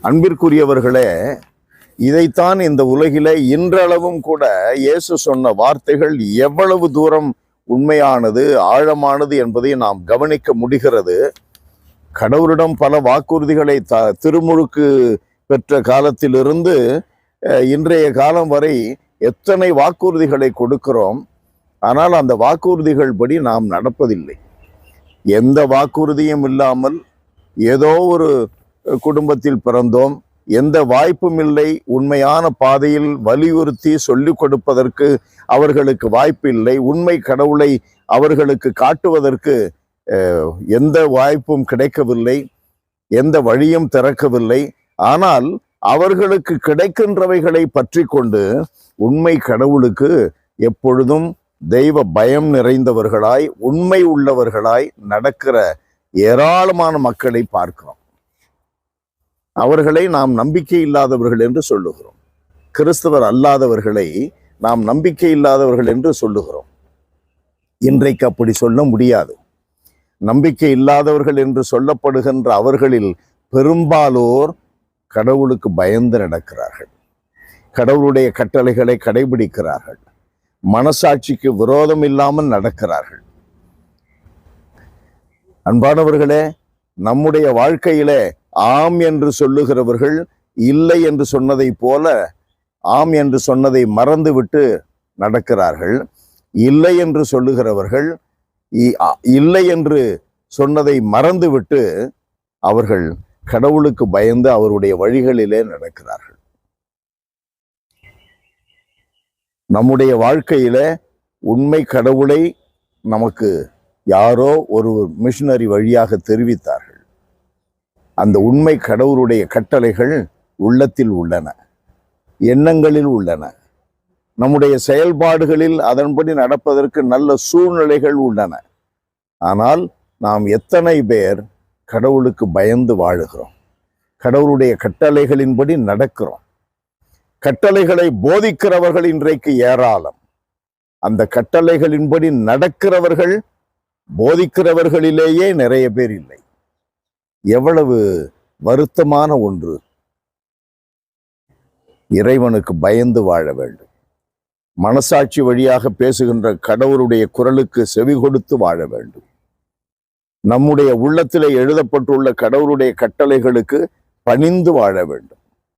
அன்பிற்குரியவர்களே, இதைத்தான் இந்த உலகிலே இன்றளவும் கூட இயேசு சொன்ன வார்த்தைகள் எவ்வளவு தூரம் உண்மையானது, ஆழமானது என்பதை நாம் கவனிக்க முடிகிறது. கடவுளிடம் பல வாக்குறுதிகளை திருமுழுக்கு பெற்ற காலத்திலிருந்து இன்றைய காலம் வரை எத்தனை வாக்குறுதிகளை கொடுக்கிறோம். ஆனால் அந்த வாக்குறுதிகள் படி நாம் நடப்பதில்லை. எந்த வாக்குறுதியும் இல்லாமல் ஏதோ ஒரு குடும்பத்தில் பிறந்தோம், எந்த வாய்ப்பும் இல்லை, உண்மையான பாதையில் வலியுறுத்தி சொல்லிக் கொடுப்பதற்கு அவர்களுக்கு வாய்ப்பு இல்லை, உண்மை கடவுளை அவர்களுக்கு காட்டுவதற்கு எந்த வாய்ப்பும் கிடைக்கவில்லை, எந்த வழியும் திறக்கவில்லை. ஆனால் அவர்களுக்கு கிடைக்கின்றவைகளை பற்றி கொண்டு உண்மை கடவுளுக்கு எப்பொழுதும் தெய்வ பயம் நிறைந்தவர்களாய், உண்மை உள்ளவர்களாய் நடக்கிற ஏராளமான மக்களை பார்க்கிறோம். அவர்களை நாம் நம்பிக்கை இல்லாதவர்கள் என்று சொல்லுகிறோம். கிறிஸ்தவர் அல்லாதவர்களை நாம் நம்பிக்கை இல்லாதவர்கள் என்று சொல்லுகிறோம். இன்றைக்கு அப்படி சொல்ல முடியாது. நம்பிக்கை இல்லாதவர்கள் என்று சொல்லப்படுகின்ற அவர்களில் பெரும்பாலோர் கடவுளுக்கு பயந்து நடக்கிறார்கள், கடவுளுடைய கட்டளைகளை கடைபிடிக்கிறார்கள், மனசாட்சிக்கு விரோதம் இல்லாமல் நடக்கிறார்கள். அன்பானவர்களே, நம்முடைய வாழ்க்கையிலே ஆம் என்று சொல்லுகிறவர்கள் இல்லை என்று சொன்னதை போல ஆம் என்று சொன்னதை மறந்துவிட்டு நடக்கிறார்கள். இல்லை என்று சொல்லுகிறவர்கள் இல்லை என்று சொன்னதை மறந்துவிட்டு அவர்கள் கடவுளுக்கு பயந்து அவருடைய வழிகளிலே நடக்கிறார்கள். நம்முடைய வாழ்க்கையில உண்மை கடவுளை நமக்கு யாரோ ஒரு மிஷனரி வழியாக தெரிவித்தார்கள். அந்த உண்மை கடவுளுடைய கட்டளைகள் உள்ளத்தில் உள்ளன, எண்ணங்களில் உள்ளன, நம்முடைய செயல்பாடுகளில் அதன்படி நடப்பதற்கு நல்ல சூழ்நிலைகள் உள்ளன. ஆனால் நாம் எத்தனை பேர் கடவுளுக்கு பயந்து வாழுகிறோம், கடவுளுடைய கட்டளைகளின்படி நடக்கிறோம்? கட்டளைகளை போதிக்கிறவர்கள் இன்றைக்கு ஏராளம். அந்த கட்டளைகளின்படி நடக்கிறவர்கள் போதிக்கிறவர்களிலேயே நிறைய பேர் இல்லை. எவ்வளவு வருத்தமான ஒன்று! இறைவனுக்கு பயந்து வாழ வேண்டும். மனசாட்சி வழியாக பேசுகின்ற கடவுளுடைய குரலுக்கு செவி கொடுத்து வாழ வேண்டும். நம்முடைய உள்ளத்திலே எழுதப்பட்டுள்ள கடவுளுடைய கட்டளைகளுக்கு பணிந்து வாழ வேண்டும்.